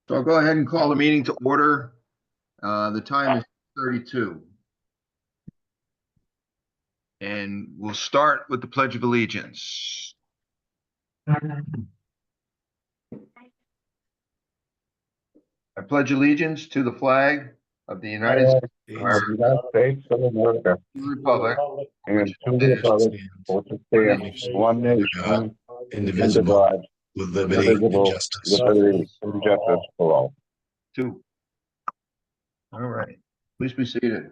So I'll go ahead and call the meeting to order. The time is 32. And we'll start with the Pledge of Allegiance. I pledge allegiance to the flag of the United States of America, Republic, and to the republic for to stand one nation, indivisible, with liberty and justice. liberty and justice for all. Two. All right, please be seated.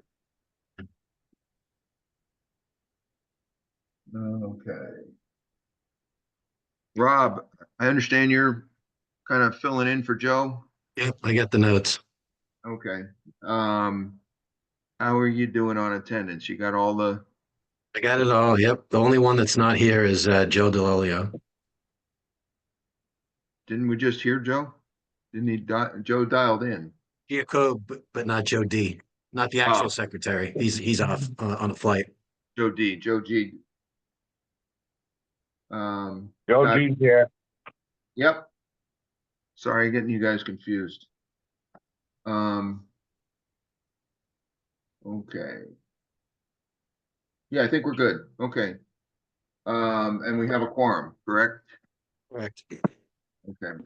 Okay. Rob, I understand you're kind of filling in for Joe. Yep, I got the notes. Okay. How are you doing on attendance? You got all the, I got it all. Yep. The only one that's not here is Joe DeLolio. didn't we just hear Joe? Didn't he, Joe dialed in? Giacob, but not Joe D. Not the actual secretary. He's off on a flight. Joe D, Joe G. Joe G's here. Yep. Sorry, getting you guys confused. Okay. Yeah, I think we're good. Okay. And we have a quorum, correct? Correct. Okay,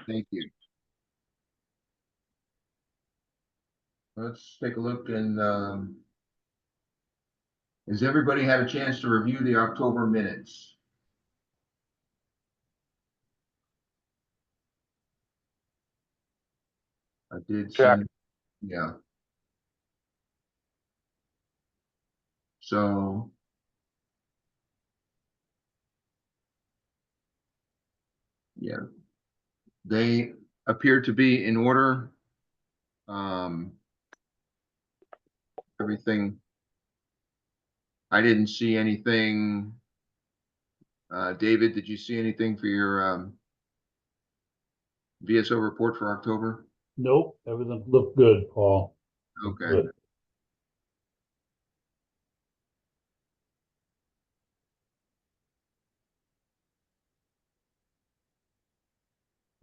thank you. Let's take a look and, has everybody had a chance to review the October minutes? I did Check. send, yeah. So. Yeah. They appear to be in order. Everything. I didn't see anything. David, did you see anything for your VSO report for October? Nope, everything looked good, Paul. Okay. Good.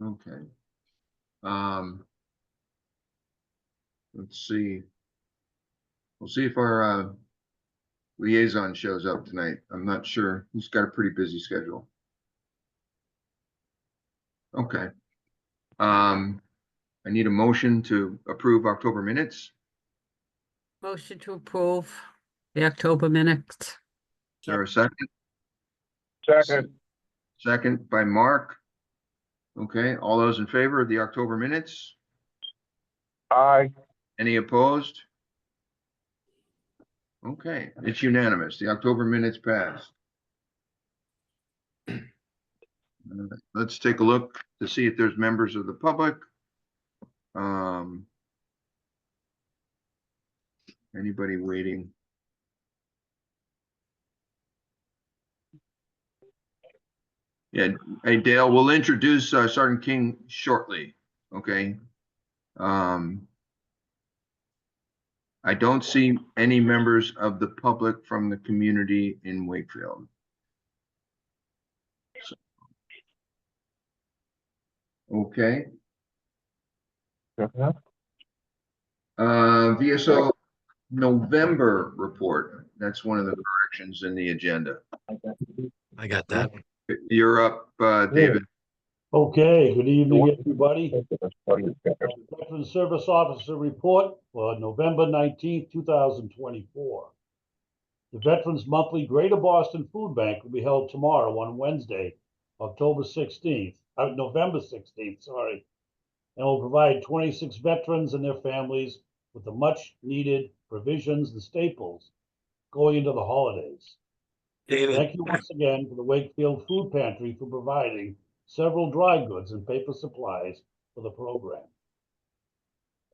Okay. Let's see. We'll see if our liaison shows up tonight. I'm not sure. He's got a pretty busy schedule. Okay. I need a motion to approve October minutes. Motion to approve the October minutes. Is there a second? Second. Second by Mark. Okay, all those in favor of the October minutes? Aye. Any opposed? Okay, it's unanimous. The October minutes pass. Let's take a look to see if there's members of the public. Anybody waiting? Yeah, hey Dale, we'll introduce Sergeant King shortly, okay? I don't see any members of the public from the community in Wakefield. So, okay. VSO November report. That's one of the corrections in the agenda. I got that. You're up, David. Okay, good evening, everybody. Veteran Service Officer Report for November 19th, 2024. The Veterans Monthly Greater Boston Food Bank will be held tomorrow on Wednesday, November 16th, sorry, and will provide 26 veterans and their families with the much needed provisions and staples going into the holidays. David. Thank you once again to the Wakefield Food Pantry for providing several dry goods and paper supplies for the program.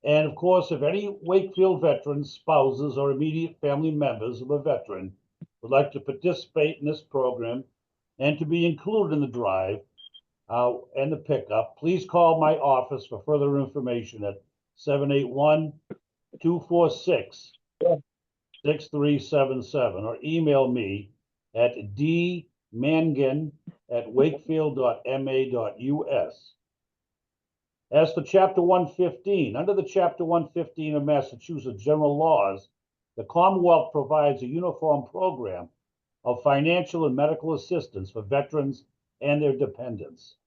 And of course, if any Wakefield veterans, spouses, or immediate family members of a veteran would like to participate in this program and to be included in the drive and the pickup, please call my office for further information at 781-246-6377 or email me at dmangan@wakefield.ma.us. As for Chapter 115, under the Chapter 115 of Massachusetts General Laws, the Commonwealth provides a uniform program of financial and medical assistance for veterans and their dependents.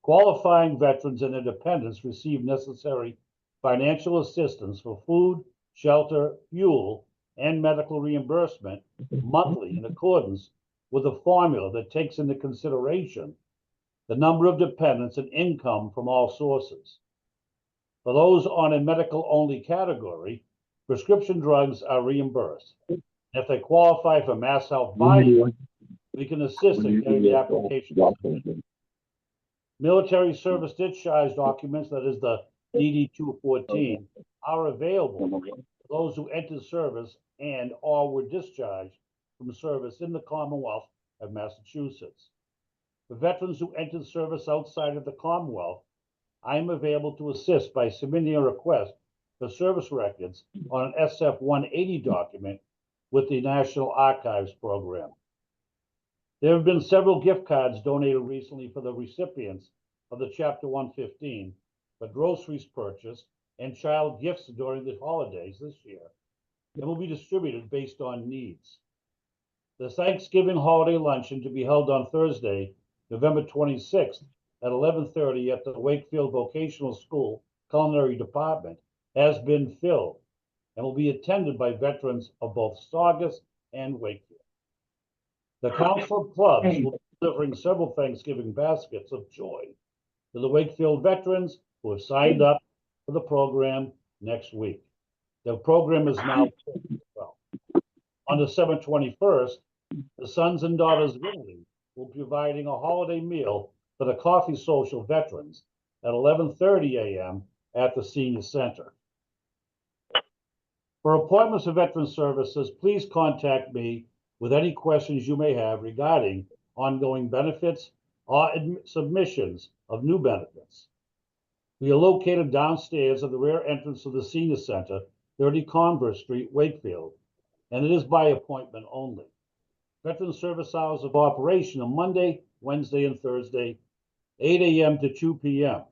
Qualifying veterans and their dependents receive necessary financial assistance for food, shelter, fuel, and medical reimbursement monthly in accordance with a formula that takes into consideration the number of dependents and income from all sources. For those on a medical-only category, prescription drugs are reimbursed. If they qualify for Mass Health buy-in, we can assist in getting the application submitted. Military service discharge documents, that is the DD 214, are available for those who entered service and or were discharged from service in the Commonwealth of Massachusetts. For veterans who entered service outside of the Commonwealth, I am available to assist by submitting a request for service records on an SF 180 document with the National Archives program. There have been several gift cards donated recently for the recipients of the Chapter 115 for groceries purchased and child gifts during the holidays this year, and will be distributed based on needs. The Thanksgiving holiday luncheon to be held on Thursday, November 26th at 11:30 at the Wakefield Vocational School Culinary Department has been filled and will be attended by veterans of both Saugus and Wakefield. The Council of Clubs will be delivering several Thanksgiving baskets of joy to the Wakefield veterans who have signed up for the program next week. The program is now well. On December 21st, the Sons and Daughters of Italy will be providing a holiday meal for the Coffee Social veterans at 11:30 a.m. at the Senior Center. For appointments for veteran services, please contact me with any questions you may have regarding ongoing benefits or submissions of new benefits. We are located downstairs at the rear entrance of the Senior Center, 30 Converse Street, Wakefield, and it is by appointment only. Veteran service hours of operation are Monday, Wednesday, and Thursday, 8 a.m. to 2 p.m.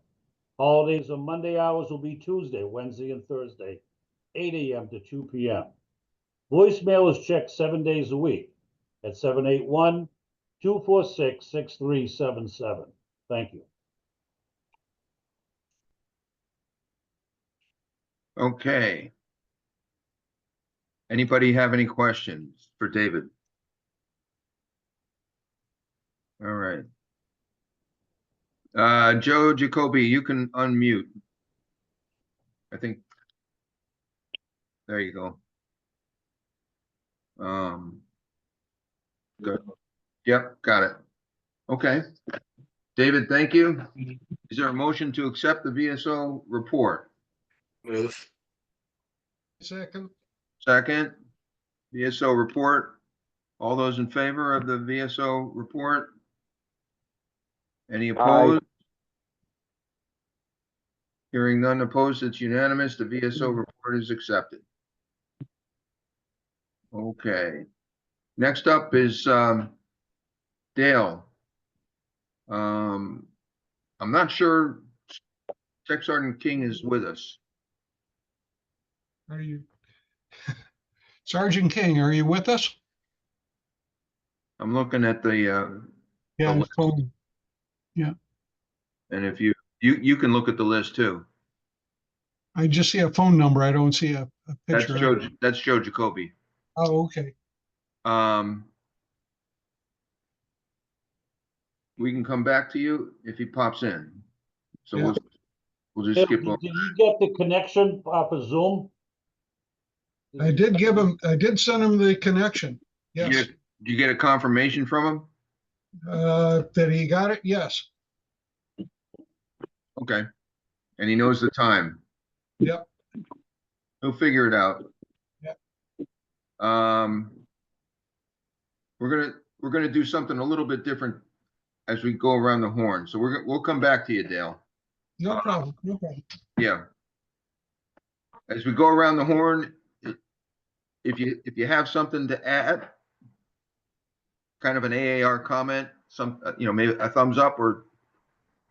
Holidays on Monday hours will be Tuesday, Wednesday, and Thursday, 8 a.m. to 2 p.m. Voicemail is checked 7 days a week at 781-246-6377. Thank you. Okay. Anybody have any questions for David? All right. Joe Jacoby, you can unmute. I think. There you go. Good. Yep, got it. Okay. David, thank you. Is there a motion to accept the VSO report? Move. Second. Second, VSO report. All those in favor of the VSO report? Any opposed? Hearing none opposed, it's unanimous. The VSO report is accepted. Okay. Next up is Dale. I'm not sure Tech Sergeant King is with us. Are you? Sergeant King, are you with us? I'm looking at the Yeah, list. phone. And if you can look at the list too. I just see a phone number. I don't see a That's picture. That's Joe Jacoby. Oh, okay. We can come back to you if he pops in. So Yeah. we'll just Hey, skip did over. you get the connection for Zoom? I did send him the connection. Yes. Did you get a confirmation from him? That he got it? Yes. Okay. And he knows the time. Yep. He'll figure it out. Yep. We're gonna do something a little bit different as we go around the horn. So we'll come back to you, Dale. No problem. No problem. Yeah. As we go around the horn, if you have something to add, kind of an AAR comment, maybe a thumbs up or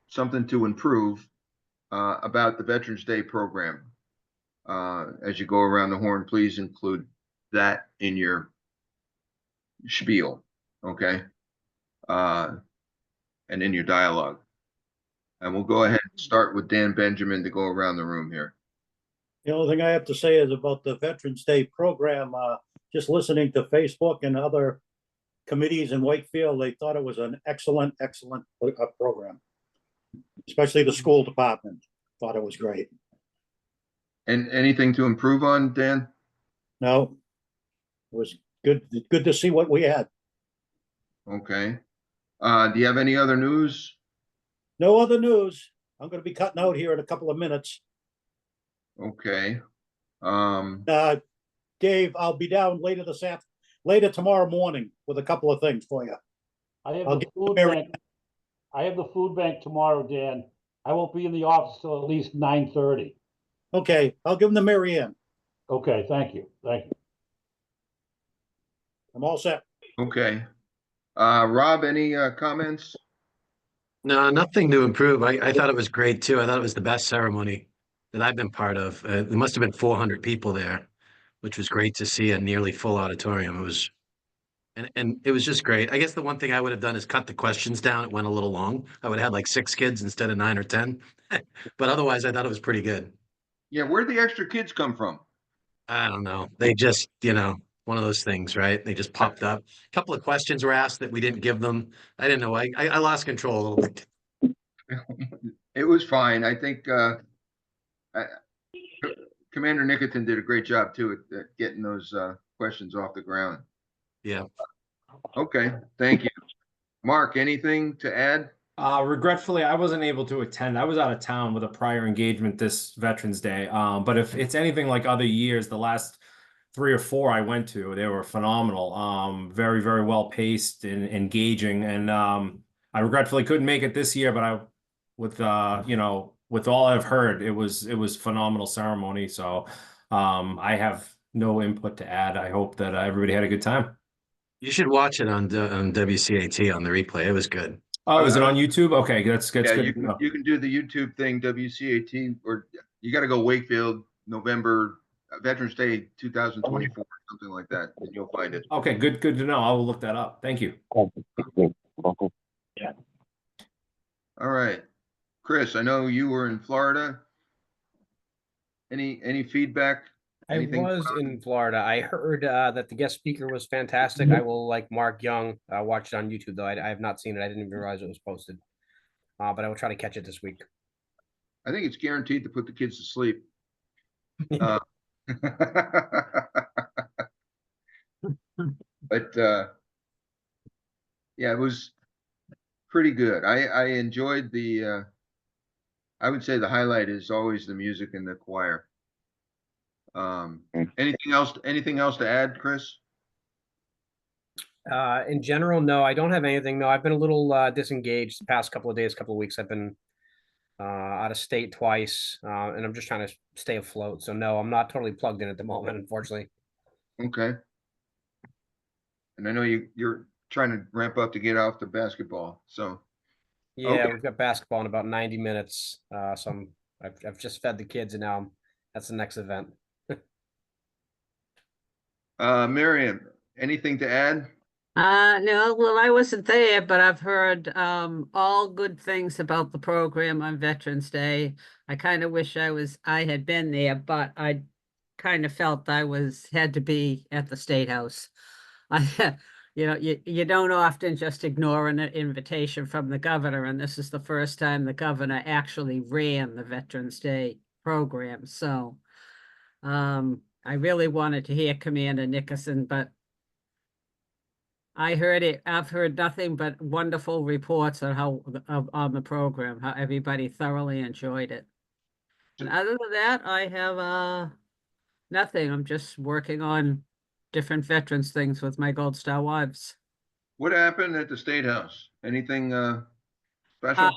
something to improve, about the Veterans Day program. As you go around the horn, please include that in your spiel, okay? And in your dialogue. And we'll go ahead and start with Dan Benjamin to go around the room here. The only thing I have to say is about the Veterans Day program, just listening to Facebook and other committees in Wakefield, they thought it was an excellent program. Especially the school department thought it was great. And anything to improve on, Dan? No, it was good to see what we had. Okay. Do you have any other news? No other news. I'm going to be cutting out here in a couple of minutes. Okay. Dave, I'll be down later tomorrow morning with a couple of things for you. I have I'll the get food Mary- bank. I have the food bank tomorrow, Dan. I won't be in the office till at least 9:30. Okay, I'll give them to Mary Ann. Okay, thank you. Thank you. I'm all set. Okay. Rob, any comments? No, nothing to improve. I thought it was great too. I thought it was the best ceremony that I've been part of. There must have been 400 people there, which was great to see a nearly full auditorium. It was, and it was just great. I guess the one thing I would have done is cut the questions down. It went a little long. I would have had like 6 kids instead of 9 or 10. But otherwise, I thought it was pretty good. Yeah, where'd the extra kids come from? I don't know. They just, one of those things, right? They just popped up. A couple of questions were asked that we didn't give them. I didn't know. I lost control a little bit. It was fine. I think Commander Nickerton did a great job too at getting those questions off the ground. Yeah. Okay, thank you. Mark, anything to add? Regretfully, I wasn't able to attend. I was out of town with a prior engagement this Veterans Day. But if it's anything like other years, the last 3 or 4 I went to, they were phenomenal. Very, very well paced and engaging. And I regretfully couldn't make it this year, but with all I've heard, it was phenomenal ceremony. So I have no input to add. I hope that everybody had a good time. You should watch it on WCAT on the replay. It was good. Oh, is it on YouTube? Okay, that's Yeah, good. you can do the YouTube thing, WCAT, or you got to go Wakefield, November, Veterans Day 2024, something like that, and you'll find it. Okay, good to know. I will look that up. Thank you. All right. Chris, I know you were in Florida. Any feedback? I Anything was going on? in Florida. I heard that the guest speaker was fantastic. I will, like Mark Young, watch it on YouTube, though. I have not seen it. I didn't even realize it was posted. But I will try to catch it this week. I think it's guaranteed to put the kids to sleep. But yeah, it was pretty good. I enjoyed the I would say the highlight is always the music and the choir. Anything else to add, Chris? In general, no, I don't have anything. No, I've been a little disengaged the past couple of days, couple of weeks. I've been out of state twice, and I'm just trying to stay afloat. So no, I'm not totally plugged in at the moment, unfortunately. Okay. And I know you're trying to ramp up to get off the basketball. So Yeah, Okay. we've got basketball in about 90 minutes. So I've just fed the kids, and now that's the next event. Miriam, anything to add? No, well, I wasn't there, but I've heard all good things about the program on Veterans Day. I kind of wish I had been there, but I kind of felt I had to be at the State House. You don't often just ignore an invitation from the governor, and this is the first time the governor actually ran the Veterans Day program. So I really wanted to hear Commander Nickerson, but I've heard nothing but wonderful reports on on the program, how everybody thoroughly enjoyed it. And other than that, I have nothing. I'm just working on different veterans things with my Gold Star wives. What happened at the State House? Anything special?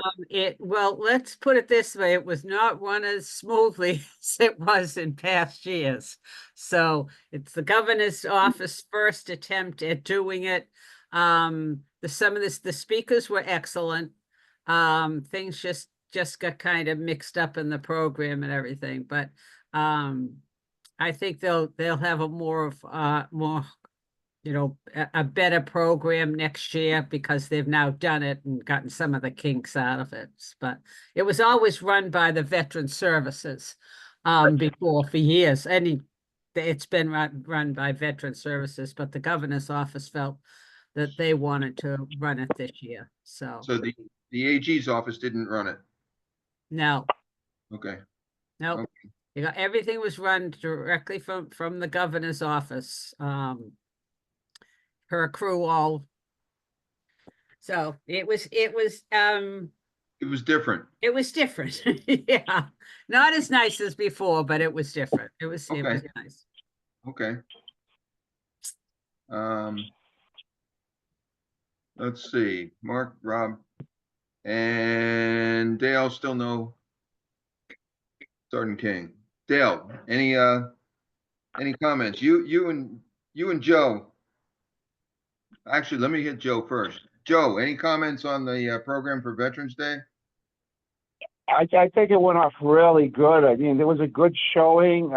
Well, let's put it this way. It was not run as smoothly as it was in past years. So it's the governor's office first attempt at doing it. The speakers were excellent. Things just just got kind of mixed up in the program and everything, but I think they'll have a more, a better program next year because they've now done it and gotten some of the kinks out of it. But it was always run by the Veteran Services before for years. It's been run by Veteran Services, but the governor's office felt that they wanted to run it this year. So the AG's office didn't run it. no, Okay. no, Okay. everything was run directly from the governor's office. Her crew all. So it was It was different. It was different. Yeah. Not as nice as before, but it was different. It was Okay. nice. Okay. Let's see, Mark, Rob, and Dale, still no Sergeant King. Dale, any comments? You and Joe. Actually, let me hit Joe first. Joe, any comments on the program for Veterans Day? I think it went off really good. I mean, there was a good showing.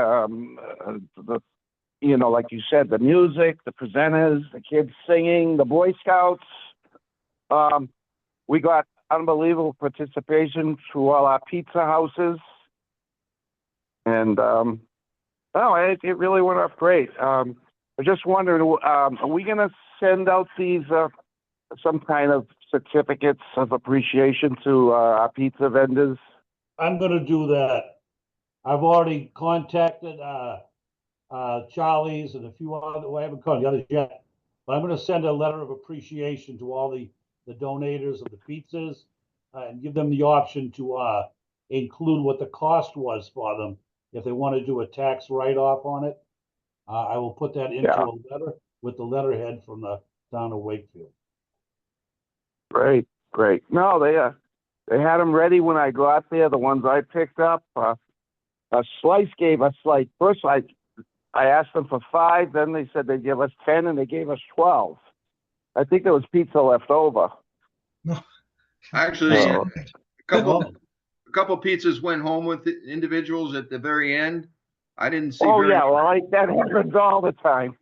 Like you said, the music, the presenters, the kids singing, the Boy Scouts. We got unbelievable participation through all our pizza houses. And, it really went off great. I just wondered, are we going to send out these, some kind of certificates of appreciation to our pizza vendors? I'm gonna do that. I've already contacted Charlie's and a few other, well, I haven't called the others yet. But I'm gonna send a letter of appreciation to all the donators of the pizzas and give them the option to include what the cost was for them. If they want to do a tax write-off on it, I will put that into a letter with the letterhead from the town of Wakefield. Great. No, they had them ready when I got there. The ones I picked up, Slice gave us first I asked them for 5, then they said they'd give us 10, and they gave us 12. I think there was pizza left over. No. Actually, So- a couple pizzas went home with the individuals at the very end. I didn't see. Oh yeah, well, that happens all the time.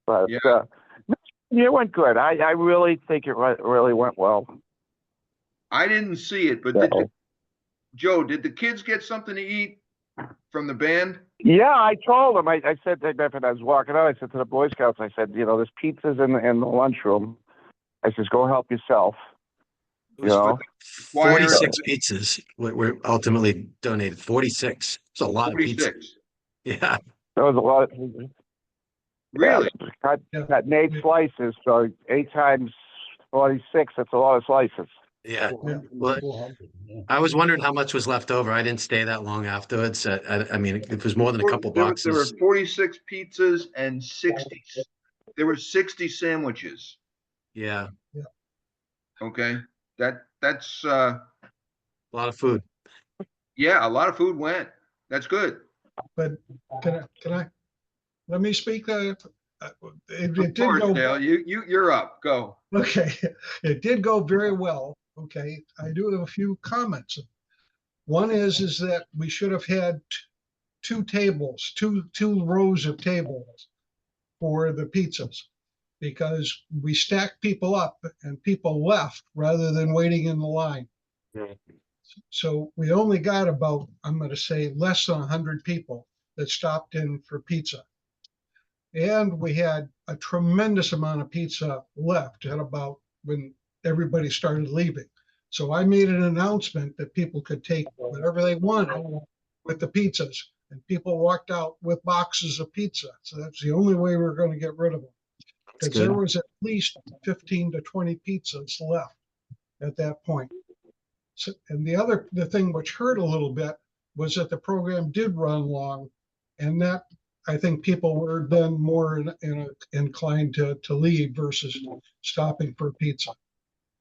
But Yeah. It went good. I really think it really went well. I didn't see it, but Joe, did the kids get something to eat from the band? Yeah, I told them. I said to them, I was walking out, I said to the Boy Scouts, I said, there's pizzas in the lunchroom. I says, go help yourself. It was You know? 46 pizzas were ultimately donated. 46. It's a lot of pizza. 46. Yeah. There was a lot. Really? Cut 8 slices, so 8 times 46. That's a lot of slices. Yeah. 400, Well, 400, yeah. I was wondering how much was left over. I didn't stay that long afterwards. I mean, it was more than a couple There were boxes. 46 pizzas and 60. There were 60 sandwiches. Yeah. Okay, that's A lot of food. yeah, a lot of food went. That's good. But can I, let me speak? It Of did course, go, Dale, you're up. Go. okay, it did go very well. Okay, I do have a few comments. One is that we should have had 2 tables, two rows of tables for the pizzas, because we stacked people up and people left rather than waiting in the line. So we only got about, I'm going to say, less than 100 people that stopped in for pizza. And we had a tremendous amount of pizza left at about when everybody started leaving. So I made an announcement that people could take whatever they wanted with the pizzas, and people walked out with boxes of pizza. So that's the only way we're going to get rid of them. Because there was at least 15 to 20 pizzas left at that point. So, and the thing which hurt a little bit was that the program did run long, and that I think people were then more inclined to leave versus stopping for pizza.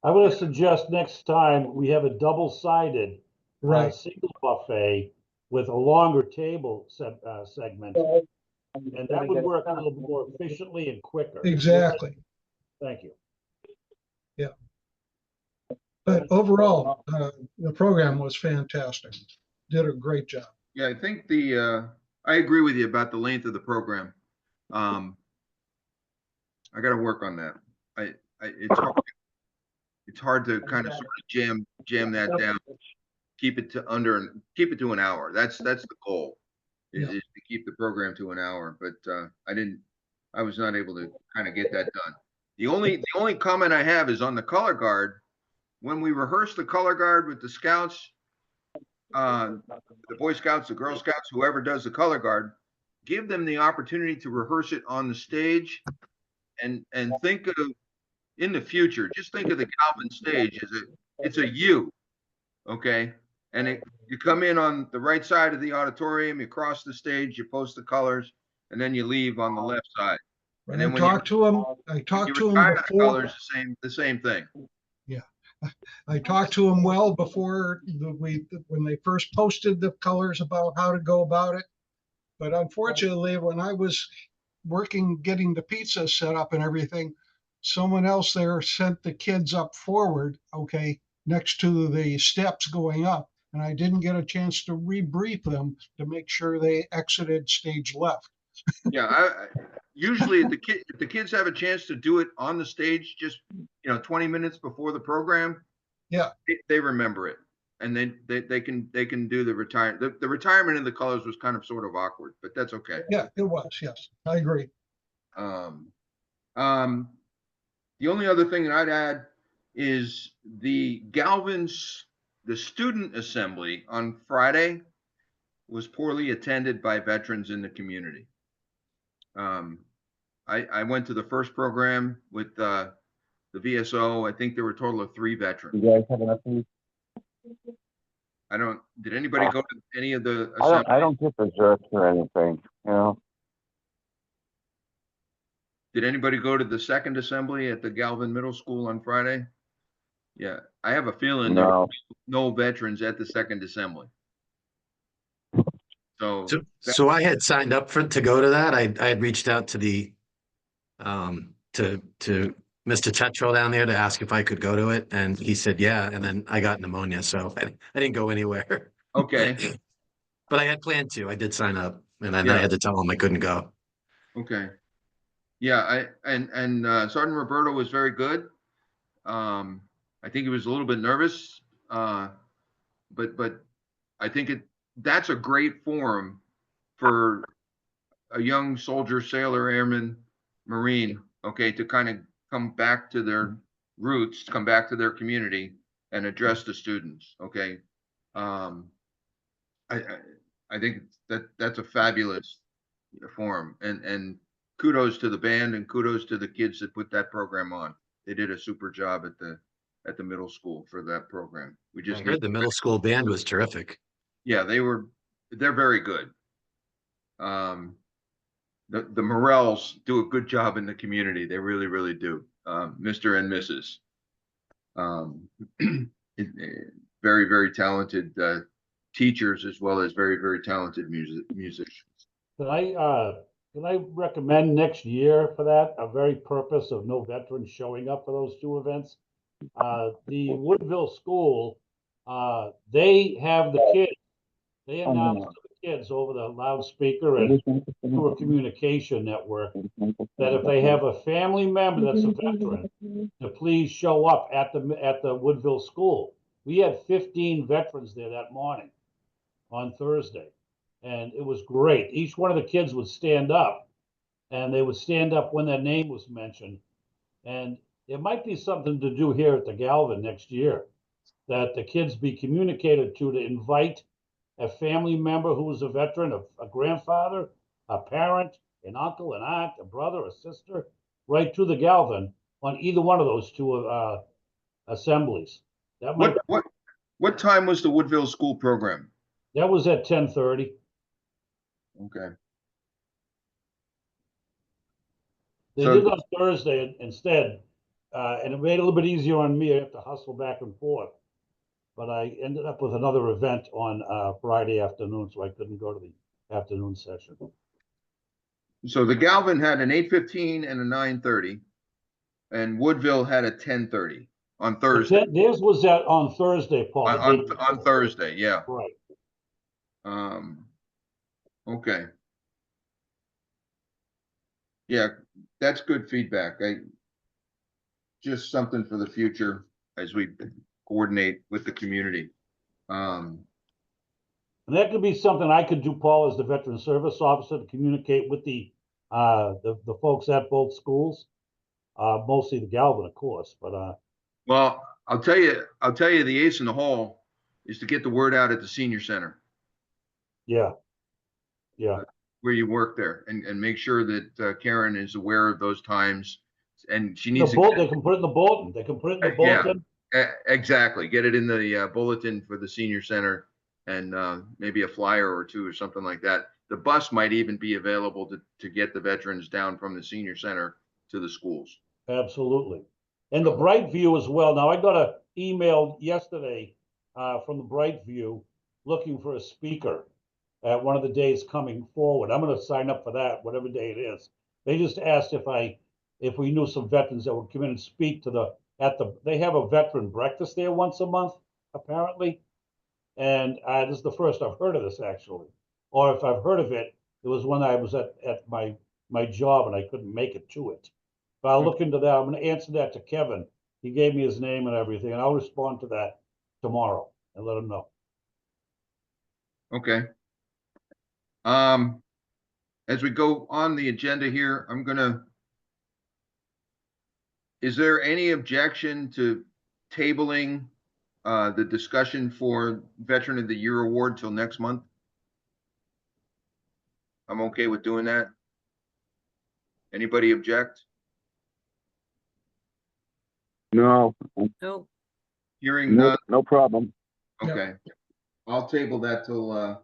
I'm gonna suggest next time we have a double-sided Right. single buffet with a longer table segment, and that would work a little bit more efficiently and quicker. Exactly. Thank you. Yeah. But overall, the program was fantastic. Did a great job. Yeah, I think I agree with you about the length of the program. I got to work on that. It's hard to kind of sort of jam that down, keep it to an hour. That's the goal, is to keep the program to an hour. But I was not able to kind of get that done. The only comment I have is on the color guard. When we rehearse the color guard with the scouts, the Boy Scouts, the Girl Scouts, whoever does the color guard, give them the opportunity to rehearse it on the stage, and think of, in the future, just think of the Galvin stage as it's a U, okay? And you come in on the right side of the auditorium, you cross the stage, you post the colors, and then you leave on the left side. And then I talked to him before. Colors, the same thing. Yeah, I talked to him well before when they first posted the colors about how to go about it. But unfortunately, when I was working, getting the pizza set up and everything, someone else there sent the kids up forward, okay, next to the steps going up. And I didn't get a chance to rebrief them to make sure they exited stage left. Yeah, usually if the kids have a chance to do it on the stage, just 20 minutes before the program, yeah, they remember it, and then they can do the retirement. The retirement of the colors was kind of sort of awkward, but that's okay. Yeah, it was. Yes, I agree. The only other thing that I'd add is the student assembly on Friday was poorly attended by veterans in the community. I went to the first program with the VSO. I think there were a total of 3 veterans. You guys have enough food? Did anybody go to any of the I don't get desserts or anything, you know. Did anybody go to the second assembly at the Galvin Middle School on Friday? Yeah, I have a feeling there were no veterans at the second assembly. So I had signed up to go to that. I had reached out to the to Mr. Tetro down there to ask if I could go to it, and he said yeah, and then I got pneumonia, so I didn't go anywhere. Okay. But I had planned to. I did sign up, and then Yeah. I had to tell him I couldn't go. Okay. Yeah, Sergeant Roberto was very good. I think he was a little bit nervous, but I think that's a great forum for a young soldier, sailor, airman, Marine, okay, to kind of come back to their roots, come back to their community and address the students, okay? I think that's a fabulous forum, and kudos to the band and kudos to the kids that put that program on. They did a super job at the middle school for that program. I heard the middle school band was terrific. Yeah, they're very good. The Morels do a good job in the community. They really, really do. Mr. and Mrs. Very, very talented teachers, as well as very, very talented musicians. Can I recommend next year for that, a very purpose of no veterans showing up for those 2 events? The Woodville School, they have the kids, they announce to the kids over the loudspeaker and through a communication network that if they have a family member that's a veteran, to please show up at the Woodville School. We had 15 veterans there that morning on Thursday, and it was great. Each one of the kids would stand up, and they would stand up when their name was mentioned. And it might be something to do here at the Galvin next year, that the kids be communicated to invite a family member who was a veteran, a grandfather, a parent, an uncle, an aunt, a brother, a sister, right to the Galvin on either one of those 2 assemblies. That might. What time was the Woodville School program? That was at 10:30. Okay. They did it on Thursday instead, and it made it a little bit easier on me. I have to hustle back and forth, but I ended up with another event on Friday afternoon, so I couldn't go to the afternoon session. So the Galvin had an 8:15 and a 9:30, and Woodville had a 10:30. on Thursday. Theirs was on Thursday, Paul. the day before. On Thursday, yeah. Right. Okay. Yeah, that's good feedback. Just something for the future as we coordinate with the community. And that could be something I could do, Paul, as the veteran service officer, to communicate with the folks at both schools. Mostly the Galvin, of course, but Well, I'll tell you, the ace in the hole is to get the word out at the senior center yeah. where you work there, and make sure that Karen is aware of those times, and she The needs to. they can put it in the bulletin. They can put it in the Yeah. bulletin. Exactly. Get it in the bulletin for the senior center, and maybe a flyer or two or something like that. The bus might even be available to get the veterans down from the senior center to the schools. Absolutely. And the Bright View as well. Now, I got an email yesterday from the Bright View looking for a speaker at one of the days coming forward. I'm going to sign up for that, whatever day it is. They just asked if we knew some veterans that would come in and speak to they have a veteran breakfast there once a month, apparently. And this is the first I've heard of this, actually. Or if I've heard of it, it was when I was at my job and I couldn't make it to it. But I'll look into that. I'm going to answer that to Kevin. He gave me his name and everything, and I'll respond to that tomorrow and let him know. Okay. As we go on the agenda here, is there any objection to tabling the discussion for Veteran of the Year award till next month? I'm okay with doing that. Anybody object? No, No, Hearing none. no problem. Okay. I'll table that till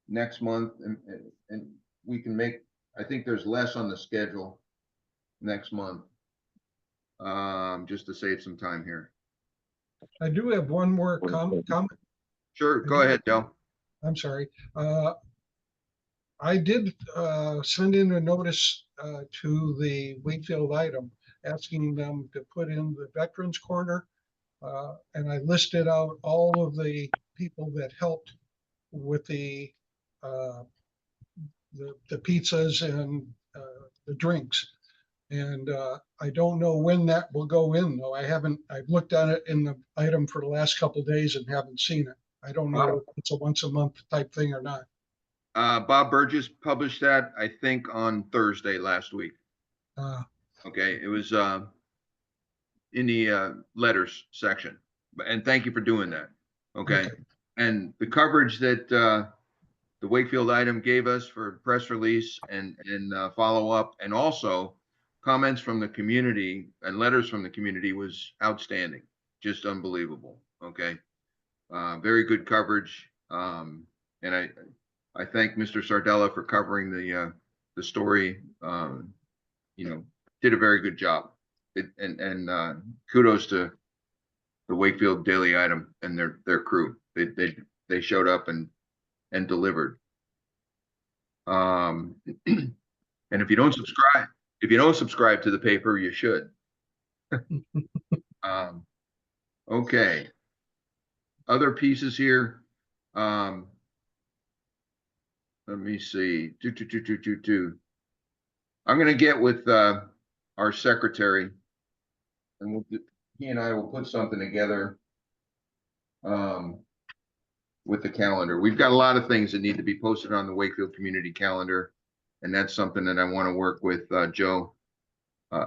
next month, and we can make, I think there's less on the schedule next month. Just to save some time here. I do have one more comment. Sure, go ahead, Joe. I'm sorry. I did send in a notice to the Wakefield item asking them to put in the Veterans Corner. And I listed out all of the people that helped with the pizzas and the drinks. And I don't know when that will go in, though. I've looked at it in the item for the last couple of days and haven't seen it. I don't know if it's a once a month type thing or not. Bob Burgess published that, I think, on Thursday last week. Okay, it was in the letters section, and thank you for doing that. Okay. And the coverage that the Wakefield item gave us for press release and follow up, and also comments from the community and letters from the community, was outstanding, just unbelievable. Okay, very good coverage, and I thank Mr. Sardella for covering the story. Did a very good job. And kudos to the Wakefield Daily Item and their crew. They showed up and delivered. And if you don't subscribe to the paper, you should. Okay. Other pieces here. Let me see. I'm going to get with our secretary, and he and I will put something together with the calendar. We've got a lot of things that need to be posted on the Wakefield community calendar, and that's something that I want to work with Joe,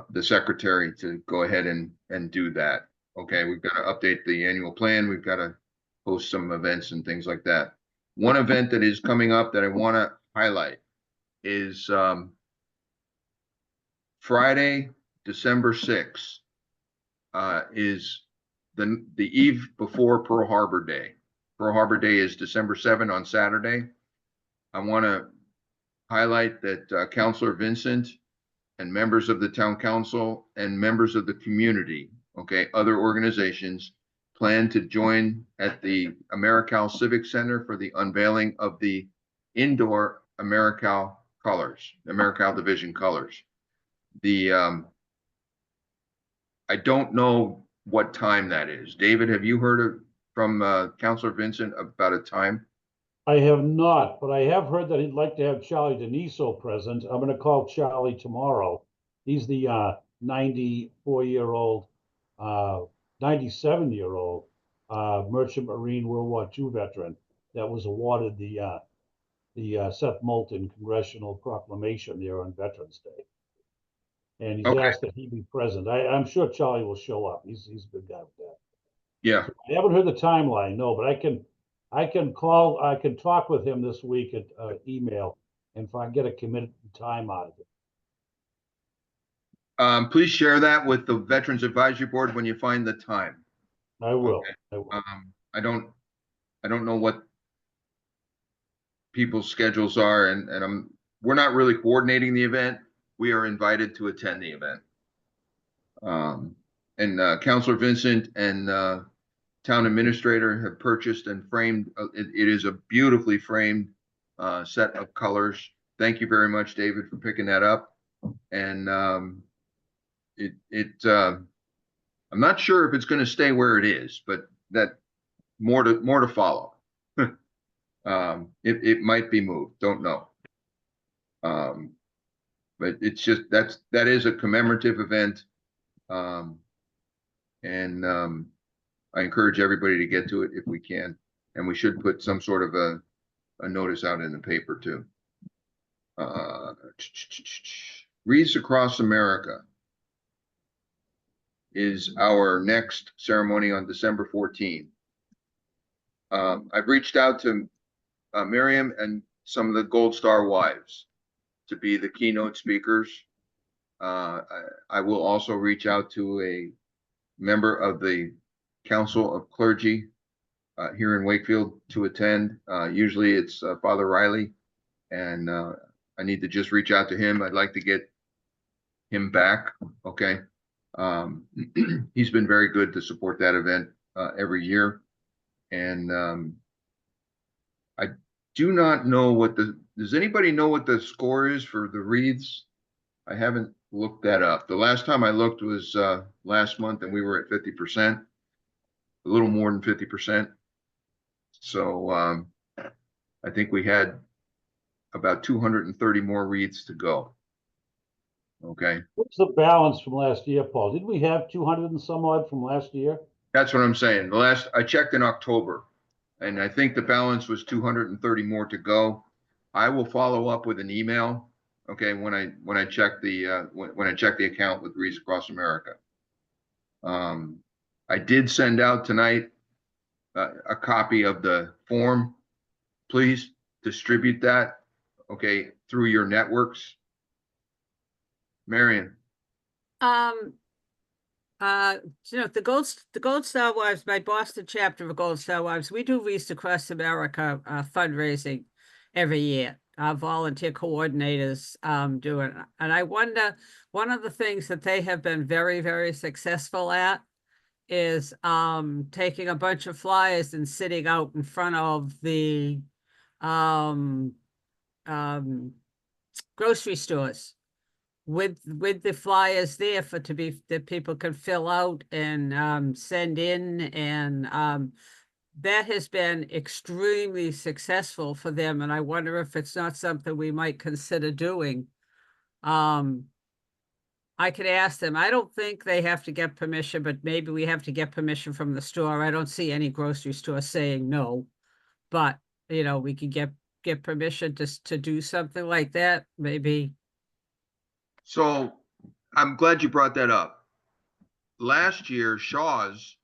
the secretary, to go ahead and do that. Okay, we've got to update the annual plan. We've got to post some events and things like that. One event that is coming up that I want to highlight is Friday, December 6th, is the eve before Pearl Harbor Day. Pearl Harbor Day is December 7th on Saturday. I want to highlight that Councilor Vincent and members of the town council and members of the community, okay, other organizations, plan to join at the AmeriCal Civic Center for the unveiling of the indoor AmeriCal colors, AmeriCal division colors. I don't know what time that is. David, have you heard from Counselor Vincent about a time? I have not, but I have heard that he'd like to have Charlie Deniso present. I'm gonna call Charlie tomorrow. He's the 94-year-old, 97-year-old Merchant Marine World War II veteran that was awarded the Seth Moulton Congressional Proclamation there on Veterans Day. And he's Okay. asked that he be present. I'm sure Charlie will show up. He's a good guy with that. Yeah. I haven't heard the timeline, no, but I can talk with him this week at email and if I get a committed time out of it. Please share that with the Veterans Advisory Board when you find the time. I will. Okay. I will. I don't know what people's schedules are, and we're not really coordinating the event. We are invited to attend the event. And Counselor Vincent and Town Administrator have purchased and framed. It is a beautifully framed set of colors. Thank you very much, David, for picking that up. And I'm not sure if it's going to stay where it is, but that more to follow. It might be moved. Don't know. But it's just that is a commemorative event. And I encourage everybody to get to it if we can. And we should put some sort of a notice out in the paper too. Wreaths Across America is our next ceremony on December 14th. I've reached out to Miriam and some of the Gold Star wives to be the keynote speakers. I will also reach out to a member of the Council of Clergy here in Wakefield to attend. Usually it's Father Riley, and I need to just reach out to him. I'd like to get him back. Okay. He's been very good to support that event every year. And I do not know does anybody know what the score is for the wreaths? I haven't looked that up. The last time I looked was last month, and we were at 50%, a little more than 50%. So I think we had about 230 more wreaths to go. Okay. What's the balance from last year, Paul? Did we have 200 and some odd from last year? That's what I'm saying. I checked in October, and I think the balance was 230 more to go. I will follow up with an email. Okay, when I check the account with Wreaths Across America. I did send out tonight a copy of the form. Please distribute that, okay, through your networks. Marion. The Gold Star Wives, my Boston chapter of Gold Star Wives, we do Wreaths Across America fundraising every year. Our volunteer coordinators do it. And I wonder, one of the things that they have been very, very successful at is taking a bunch of flyers and sitting out in front of the grocery stores with the flyers there that people can fill out and send in, and that has been extremely successful for them. And I wonder if it's not something we might consider doing. I could ask them. I don't think they have to get permission, but maybe we have to get permission from the store. I don't see any grocery store saying no, but we could get permission to do something like that, maybe. So I'm glad you brought that up. Last year, Shaw's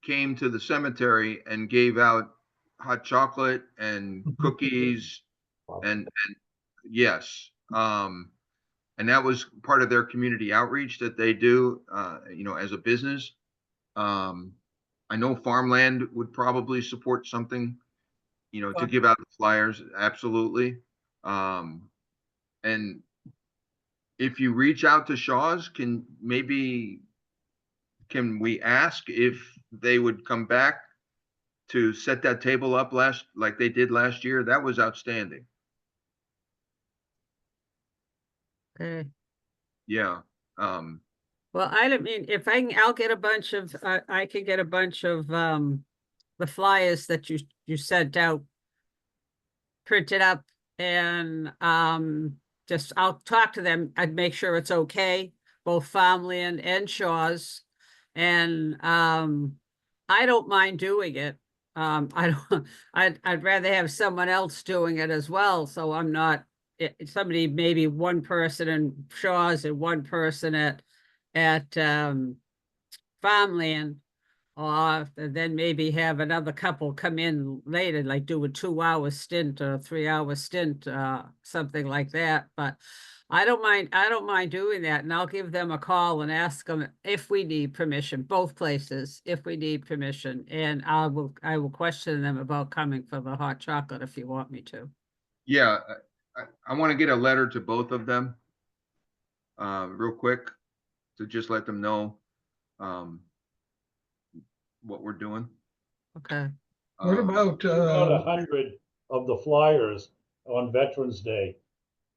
came to the cemetery and gave out hot chocolate and cookies and yes. And that was part of their community outreach that they do, as a business. I know Farmland would probably support something, to give out the flyers. Absolutely. And if you reach out to Shaw's, can we ask if they would come back to set that table up like they did last year? That was outstanding. Okay. Yeah. Well, I don't mean, if I can, I'll get a bunch of, I can get a bunch of, the flyers that you sent out printed up and, just, I'll talk to them. I'd make sure it's okay, both farmland and Shaw's. And, I don't mind doing it. I don't, I'd rather have someone else doing it as well, so I'm not, somebody, maybe one person in Shaw's and one person at farmland, or then maybe have another couple come in later, like do a 2 hour stint or a 3 hour stint, something like that. But I don't mind doing that, and I'll give them a call and ask them if we need permission, both places, if we need permission. And I will question them about coming for the hot chocolate if you want me to. Yeah, I want to get a letter to both of them, real quick, to just let them know, what we're doing. Okay. What Um, about, About 100 of the flyers on Veterans Day.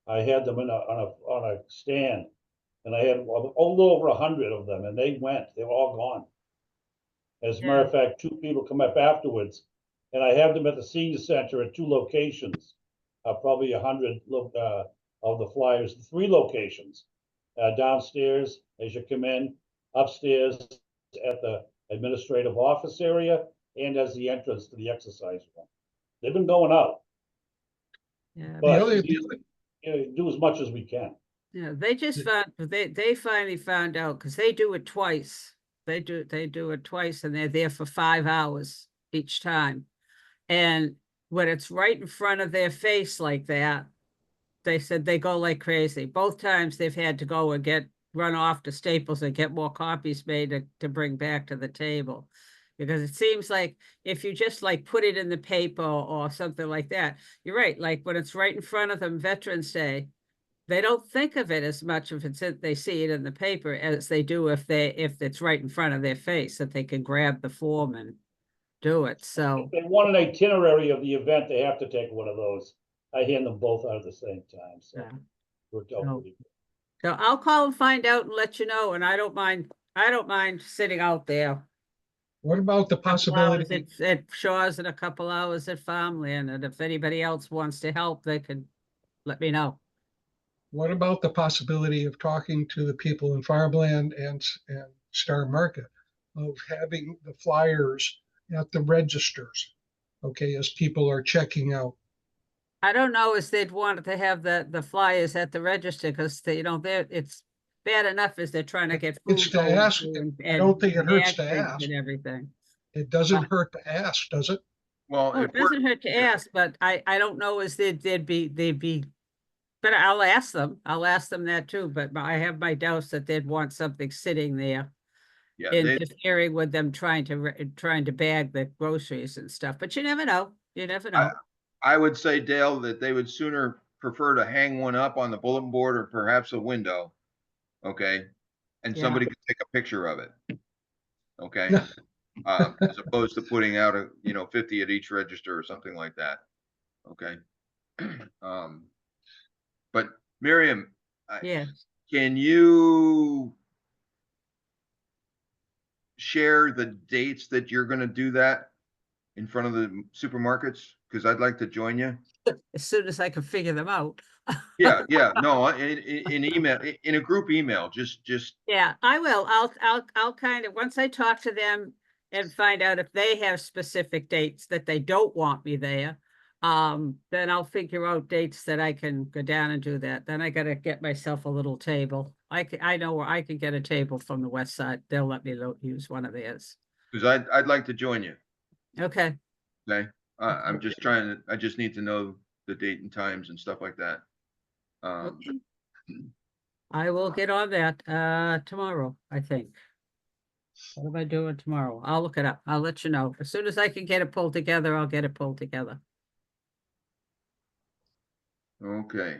I had them on a stand, and I had a little over 100 of them, and they were all gone. As a matter of fact, 2 people come up afterwards, and I have them at the senior center at 2 locations. Probably 100 of the flyers, 3 locations, downstairs as you come in, upstairs at the administrative office area, and as the entrance to the exercise room. They've been going out, Yeah. the but other, do as much as we can. Yeah, they just found, they finally found out, because they do it twice. They do it twice, and they're there for 5 hours each time. And when it's right in front of their face like that, they said they go like crazy. Both times they've had to go and run off to Staples and get more copies made to bring back to the table. Because it seems like if you just like put it in the paper or something like that, you're right, like when it's right in front of them, Veterans Day, they don't think of it as much if they see it in the paper as they do if it's right in front of their face, that they can grab the form and do it. So If they want an itinerary of the event, they have to take one of those. I hand them both out at the same time, so yeah. worked out So- pretty good. So I'll call and find out and let you know. And I don't mind sitting out there. what about the Couple hours possibility, at Shaw's and a couple hours at farmland. And if anybody else wants to help, they can let me know. what about the possibility of talking to the people in farmland and Star Market of having the flyers at the registers? Okay, as people are checking out. I don't know if they'd want to have the flyers at the register, because it's bad enough as they're trying to get It's food to going ask. through I don't think it hurts bag to things ask. and everything. It doesn't hurt to ask, does it? well, Oh, if it doesn't hurt to ask, but I don't know as they'd be, but I'll ask them. I'll ask them that too, but I have my doubts that they'd want something sitting there yeah, interfering with them trying to bag the groceries and stuff. But you never know. You never know. I would say, Dale, that they would sooner prefer to hang one up on the bulletin board or perhaps a window. Okay. And Yeah. somebody could take a picture of it. Okay. As opposed to putting out 50 at each register or something like that. Okay. But Miriam, Yeah. can you share the dates that you're going to do that in front of the supermarkets? Because I'd like to join you. As soon as I can figure them out. Yeah, no, in email, in a group email, just Yeah, I will. I'll kind of, once I talk to them and find out if they have specific dates that they don't want me there, then I'll figure out dates that I can go down and do that. Then I gotta get myself a little table. I know where I can get a table from the west side. They'll let me use one of theirs. because I'd like to join you. Okay, Okay, I'm just I just need to know the date and times and stuff like that. okay. I will get on that tomorrow, I think. What am I doing tomorrow? I'll look it up. I'll let you know. As soon as I can get it pulled together, I'll get it pulled together. Okay.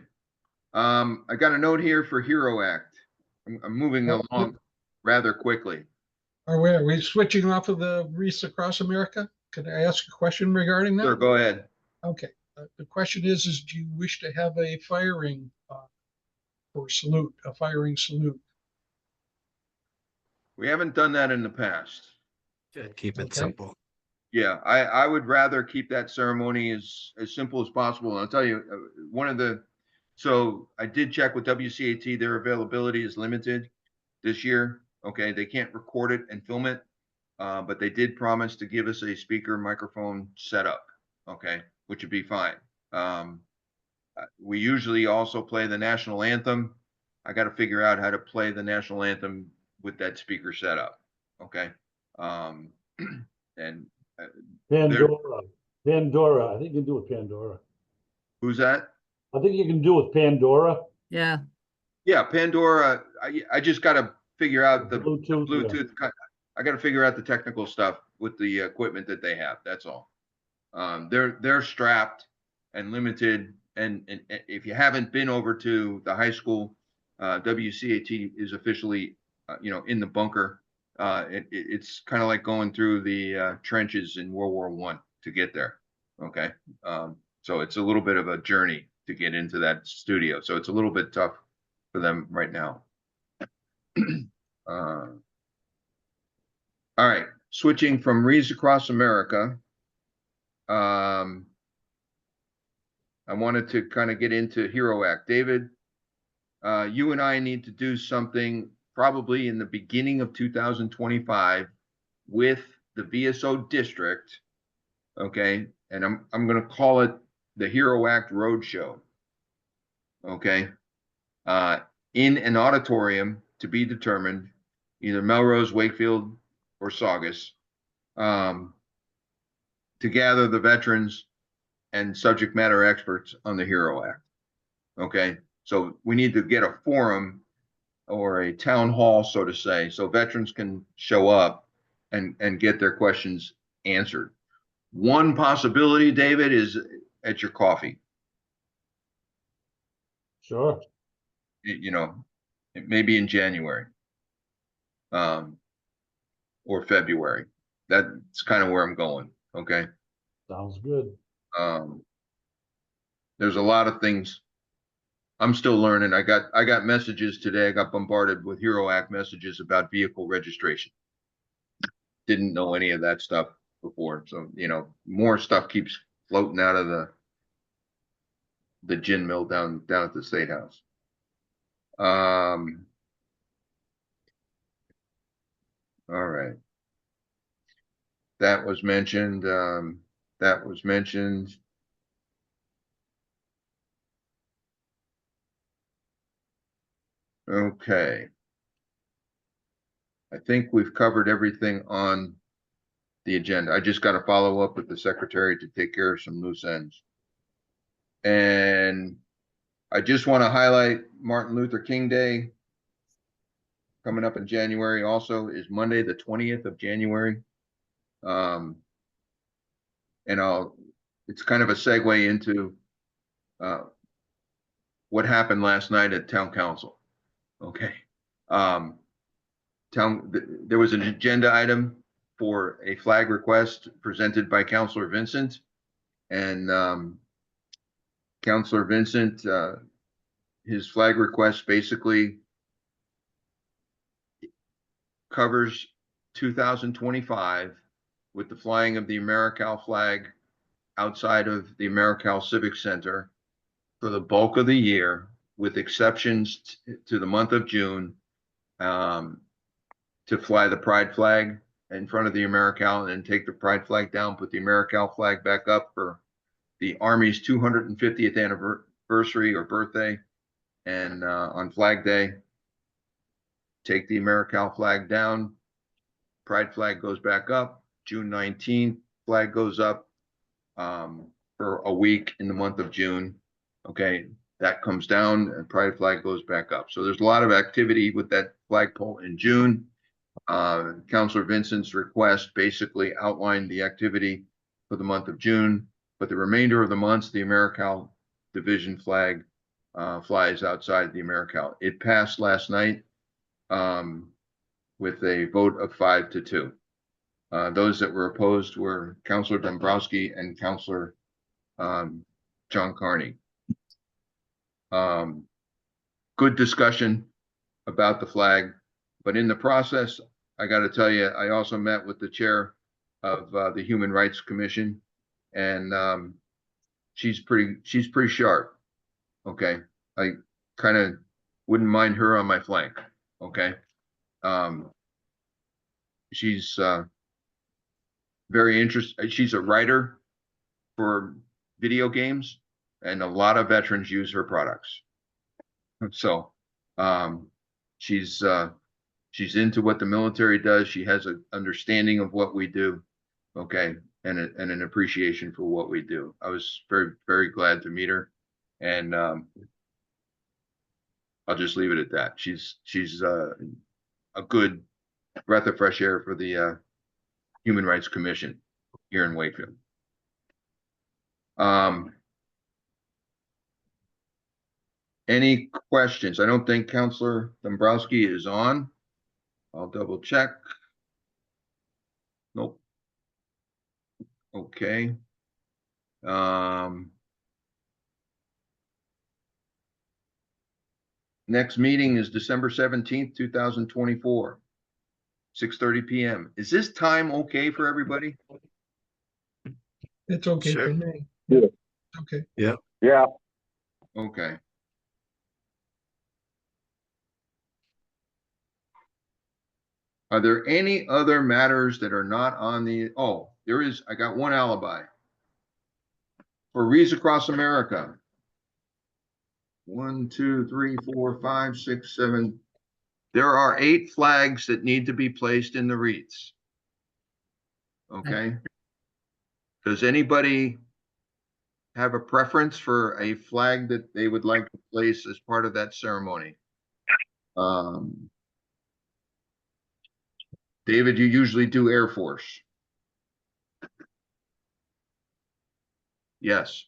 I got a note here for Hero Act. I'm moving along rather quickly. Are we switching off of the Wreaths Across America? Can I ask a question regarding Sure, that? go ahead. Okay. The question is do you wish to have a firing or salute, a firing salute? We haven't done that in the past. Should keep it Okay. simple. Yeah, I would rather keep that ceremony as simple as possible. And I'll tell you, so I did check with WCAT, their availability is limited this year. Okay, they can't record it and film it, but they did promise to give us a speaker microphone setup. Okay, which would be fine. We usually also play the national anthem. I got to figure out how to play the national anthem with that speaker setup. Okay, and Pandora. I think you can do it Pandora. who's that? I think you can do it Pandora. Yeah, Yeah, Pandora. I just got to figure out the Bluetooth, yeah. Bluetooth. I got to figure out the technical stuff with the equipment that they have. That's all. They're strapped and limited. And if you haven't been over to the high school, WCAT is officially, in the bunker. It's kind of like going through the trenches in World War I to get there. Okay, so it's a little bit of a journey to get into that studio. So it's a little bit tough for them right now. All right, switching from Reads Across America. I wanted to kind of get into Hero Act. David, you and I need to do something probably in the beginning of 2025 with the VSO district. Okay, and I'm going to call it the Hero Act Roadshow. Okay, in an auditorium to be determined, either Melrose, Wakefield, or Saugus, to gather the veterans and subject matter experts on the Hero Act. Okay, so we need to get a forum or a town hall, so to say, so veterans can show up and get their questions answered. One possibility, David, is at your coffee. Sure. It may be in January, or February. That's kind of where I'm going. Okay. Sounds good. There's a lot of things I'm still learning. I got messages today. I got bombarded with Hero Act messages about vehicle registration. Didn't know any of that stuff before. So, more stuff keeps floating out of the gin mill down at the State House. All right. That was mentioned. Okay. I think we've covered everything on the agenda. I just got to follow up with the secretary to take care of some loose ends. And I just want to highlight Martin Luther King Day coming up in January also is Monday, the 20th of January. And it's kind of a segue into what happened last night at town council. Okay. There was an agenda item for a flag request presented by Councilor Vincent, and Councilor Vincent, his flag request basically covers 2025 with the flying of the AmeriCal flag outside of the AmeriCal Civic Center for the bulk of the year, with exceptions to the month of June, to fly the pride flag in front of the AmeriCal and then take the pride flag down, put the AmeriCal flag back up for the Army's 250th anniversary or birthday, and on Flag Day, take the AmeriCal flag down, pride flag goes back up, June 19th, flag goes up for a week in the month of June. Okay, that comes down and pride flag goes back up. So there's a lot of activity with that flagpole in June. Councilor Vincent's request basically outlined the activity for the month of June, but the remainder of the months, the AmeriCal division flag flies outside the AmeriCal. It passed last night with a vote of 5-2. Those that were opposed were Councilor Dombrowski and Councilor John Carney. Good discussion about the flag, but in the process, I got to tell you, I also met with the chair of the Human Rights Commission, and she's pretty sharp. Okay, I kind of wouldn't mind her on my flank. Okay, she's very interested. She's a writer for video games, and a lot of veterans use her products. So she's into what the military does. She has an understanding of what we do, okay, and an appreciation for what we do. I was very, very glad to meet her, and I'll just leave it at that. She's a good breath of fresh air for the Human Rights Commission here in Wakefield. Any questions? I don't think Counselor Dombrowski is on. I'll double check. Nope. Okay. Next meeting is December 17th, 2024, 6:30 p.m. Is this time okay for everybody? It's okay Sure. for me. Yeah. Okay. Yeah. Yeah. Okay. Are there any other matters that are not on the, oh, there is, I got one alibi. For Wreaths Across America. 1, 2, 3, 4, 5, 6, 7. There are 8 flags that need to be placed in the wreaths. Okay. Does anybody have a preference for a flag that they would like to place as part of that ceremony? David, you usually do Air Force. Yes.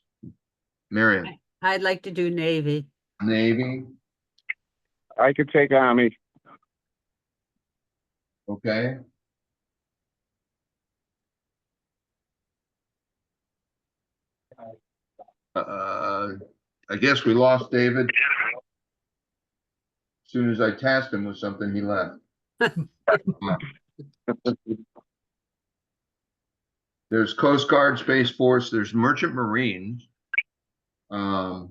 Marion, I'd like to do Navy. Navy. I could take Army. Okay. I guess we lost David. As soon as I tasked him with something, he left. There's Coast Guard, Space Force, there's Merchant Marines. And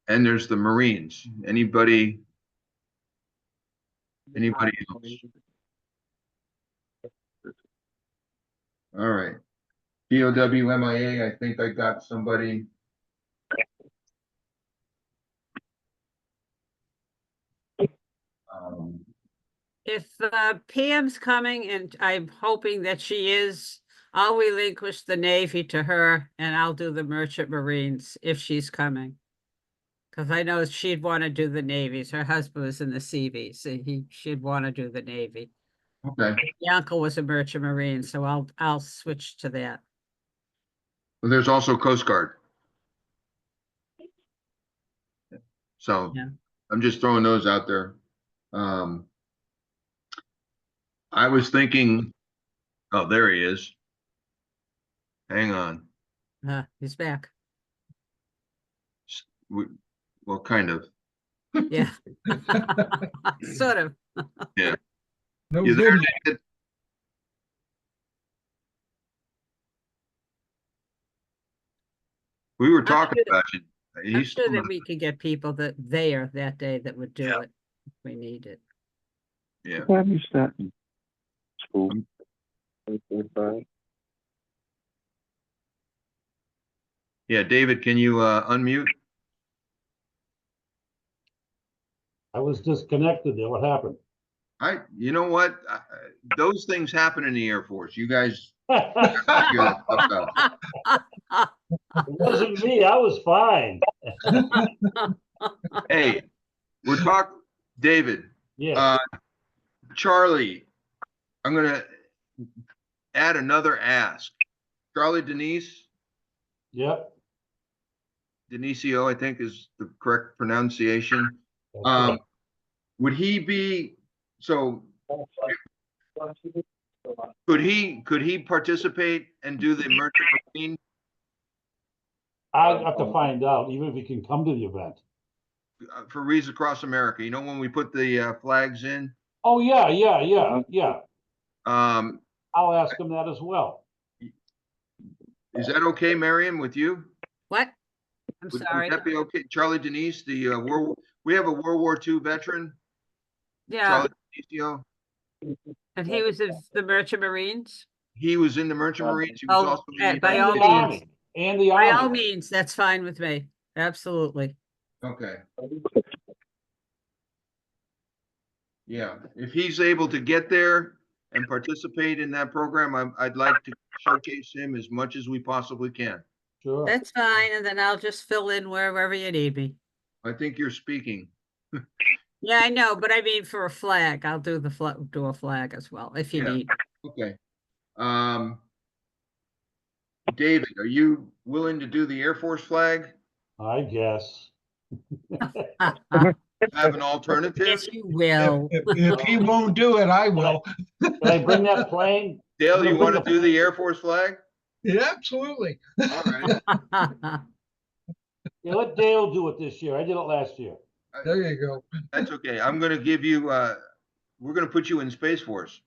there's the Marines. Anybody else? All right. POW MIA, I think I got somebody. If Pam's coming, and I'm hoping that she is, I'll relinquish the Navy to her and I'll do the Merchant Marines if she's coming. Because I know she'd want to do the Navies. Her husband was in the Seabees, so she'd want to do the Navy. Okay. The uncle was a Merchant Marine, so I'll switch to that. Well, there's also Coast Guard. So Yeah. I'm just throwing those out there. I was thinking, oh, there he is. Hang on. He's back. Well, kind of. Yeah. Sort of. Yeah. No You there, good. David? We were talking about you. I'm He's sure still that not- we could get people there that day that would do Yeah. it if we need it. Yeah. What is that? School. Yeah, David, can you unmute? I was disconnected there. What happened? You know what? Those things happen in the Air Force. You guys It figure that stuff out. wasn't me. I was fine. Hey, we're talking, David, Yeah. Charlie, I'm gonna add another ask. Charlie Denise, Yep. Denisio, I think is the correct pronunciation. That's right. Would he be, so could he participate and do the Merchant Marine I'd have to find out, even if he can come to the event. for Wreaths Across America? You know, when we put the flags in, Oh, yeah. Um, I'll ask him that as well. is that okay, Marion, with you? What? I'm Would sorry. that be okay? Charlie Denise, we have a World War II veteran, Yeah, Charlie Denisio. and he was of the Merchant Marines. He was in the Merchant Marines. He was Oh, also in the by And all the means. Army, and the By all Army. means, that's fine with me. Absolutely. Okay. Yeah, if he's able to get there and participate in that program, I'd like to showcase him as much as we possibly can. Sure. That's fine, and then I'll just fill in wherever you need me. I think you're speaking. Yeah, I know, but I mean for a flag, I'll do do a flag as well if you Yeah. need. Okay. David, are you willing to do the Air Force flag? I guess. Have an alternative? Yes, you will. If he won't do it, I will. Can I bring that plane? Dale, you want to Bring do the Air Force flag? Yeah, absolutely. All right. Yeah, let Dale do it this year. I did it last year. There you go. That's okay. I'm going to give you, we're going to put you in Space Force.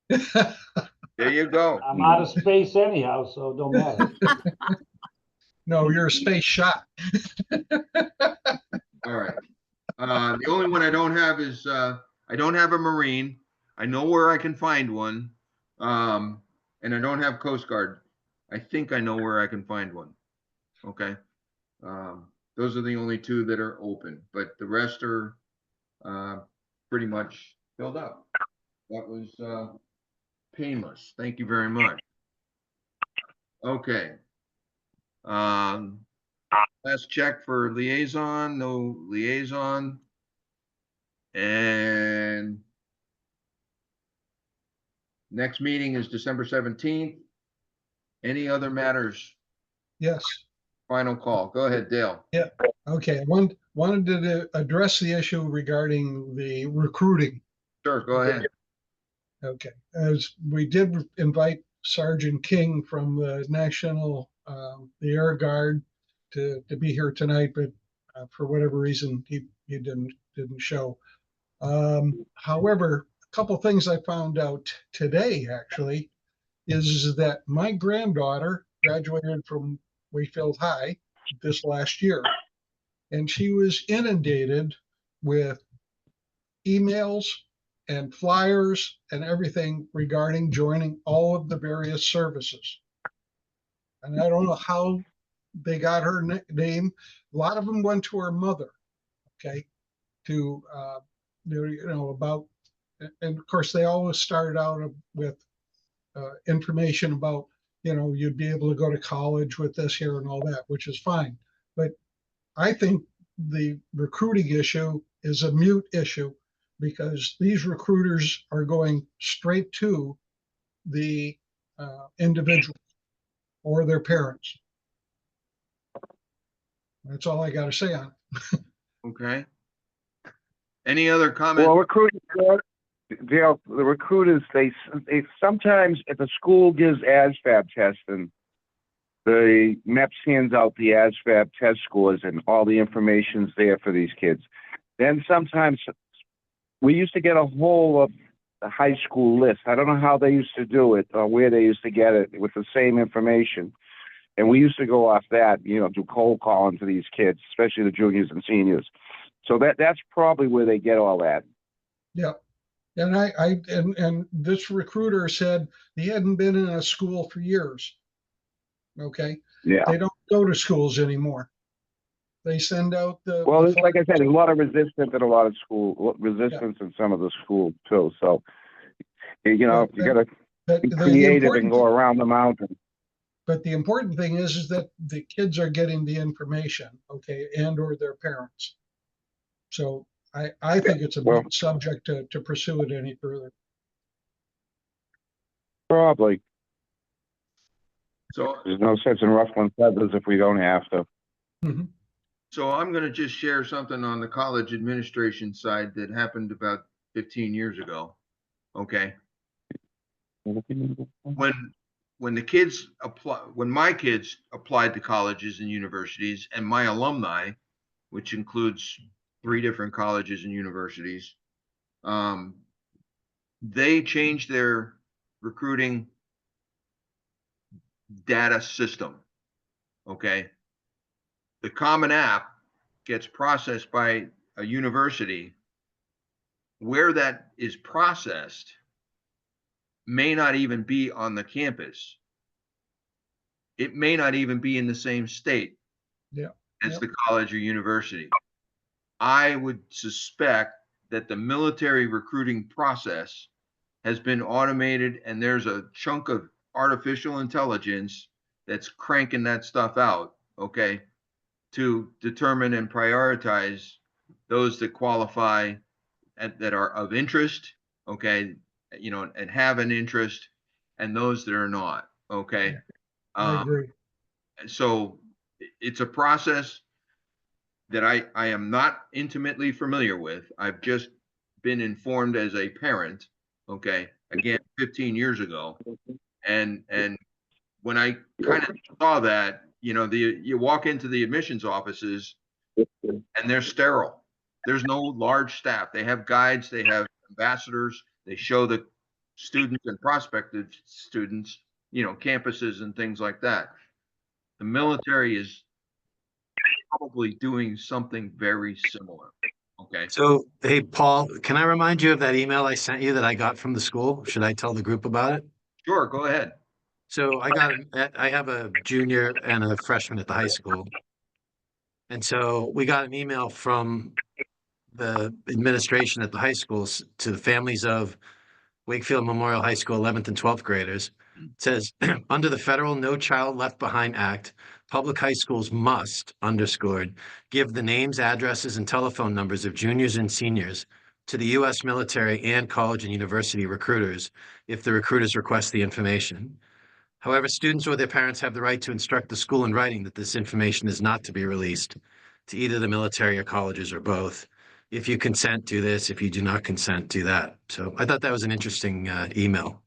There you go. I'm out of space anyhow, so it don't matter. No, you're a space shot. All right. The only one I don't have is, I don't have a Marine. I know where I can find one. And I don't have Coast Guard. I think I know where I can find one. Okay. Those are the only two that are open, but the rest are, pretty much filled up. That was, painless. Thank you very much. Okay. Last check for liaison, no liaison. And next meeting is December 17th. Any other matters? Yes. Final call. Go ahead, Dale. Okay. Wanted to address the issue regarding the recruiting. Sure, go ahead. Okay. As we did invite Sergeant King from the National, the Air Guard to be here tonight, but for whatever reason, he didn't show. However, a couple things I found out today actually is that my granddaughter graduated from Wakefield High this last year, and she was inundated with emails and flyers and everything regarding joining all of the various services. And I don't know how they got her name. A lot of them went to her mother, okay, to about, and of course they always started out with information about, you'd be able to go to college with this here and all that, which is fine. But I think the recruiting issue is a mute issue because these recruiters are going straight to the individual or their parents. That's all I got to say on it. Okay. Any other comment? Well, recruiters, Dale, the recruiters, they sometimes if a school gives ASVAB testing, the MEPS hands out the ASVAB test scores and all the information's there for these kids. Then sometimes we used to get a whole of the high school list. I don't know how they used to do it or where they used to get it with the same information. And we used to go off that, do cold calling to these kids, especially the juniors and seniors. So that's probably where they get all that. Yeah. And and this recruiter said he hadn't been in a school for years. Okay. Yeah. They don't go to schools anymore. They send out the. Well, it's like I said, there's a lot of resistance in a lot of resistance in some of the schools too. So, you got to be creative and go around the mountain. But the important thing is that the kids are getting the information, okay, and or their parents. So I think it's a big subject to pursue it any further. Probably. So there's no sense in ruffling feathers if we don't have to. Mm-hmm. So I'm going to just share something on the college administration side that happened about 15 years ago. Okay. When the kids when my kids applied to colleges and universities, and my alumni, which includes 3 different colleges and universities, they changed their recruiting data system. Okay. The Common App gets processed by a university. Where that is processed may not even be on the campus. It may not even be in the same state Yeah. as the college or university. I would suspect that the military recruiting process has been automated, and there's a chunk of artificial intelligence that's cranking that stuff out, okay, to determine and prioritize those that qualify and that are of interest, okay, and have an interest, and those that are not, okay. I agree. So it's a process that I am not intimately familiar with. I've just been informed as a parent, okay, again, 15 years ago. And when I kind of saw that, you walk into the admissions offices and they're sterile. There's no large staff. They have guides, they have ambassadors, they show the students and prospective students, campuses and things like that. The military is probably doing something very similar. Okay. So, hey, Paul, can I remind you of that email I sent you that I got from the school? Should I tell the group about it? Sure, go ahead. So I have a junior and a freshman at the high school. And so we got an email from the administration at the high schools to the families of Wakefield Memorial High School 11th and 12th graders. It says, under the federal No Child Left Behind Act, public high schools must, underscored, give the names, addresses, and telephone numbers of juniors and seniors to the U.S. military and college and university recruiters if the recruiters request the information. However, students or their parents have the right to instruct the school in writing that this information is not to be released to either the military or colleges or both. If you consent, do this. If you do not consent, do that. So I thought that was an interesting email.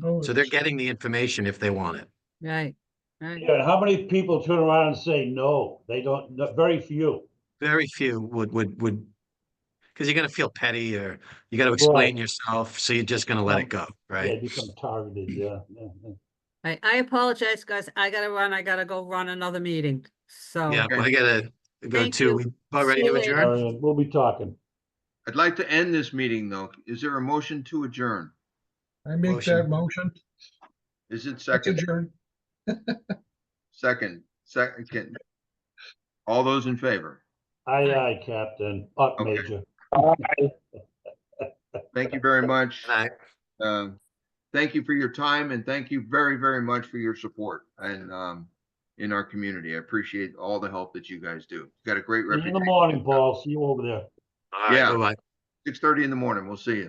Oh, So they're it's- getting the information if they want it. Right, right. Yeah, and how many people turn around and say no? They don't, very few. Very few would, because you're going to feel petty or you got to explain Right. yourself. So you're just going to let it go, Yeah, right? become targeted, yeah. I apologize, guys. I gotta run. I gotta go run another meeting. So Yeah, well, I got to go Thank too. you. We about ready See you to later. adjourn? Marion, we'll be talking. I'd like to end this meeting though. Is there a motion to adjourn? I make Motion. that motion. Is it Let's second? adjourn. Second. All those in favor? Aye, Captain, up, Okay. Major. Thank you very much. Good night. Thank you for your time and thank you very, very much for your support and in our community. I appreciate all the help that you guys do. You got a great See you in the reputation. morning, Paul. See you over there. All right, Yeah. bye-bye. 6:30 in the morning. We'll see you.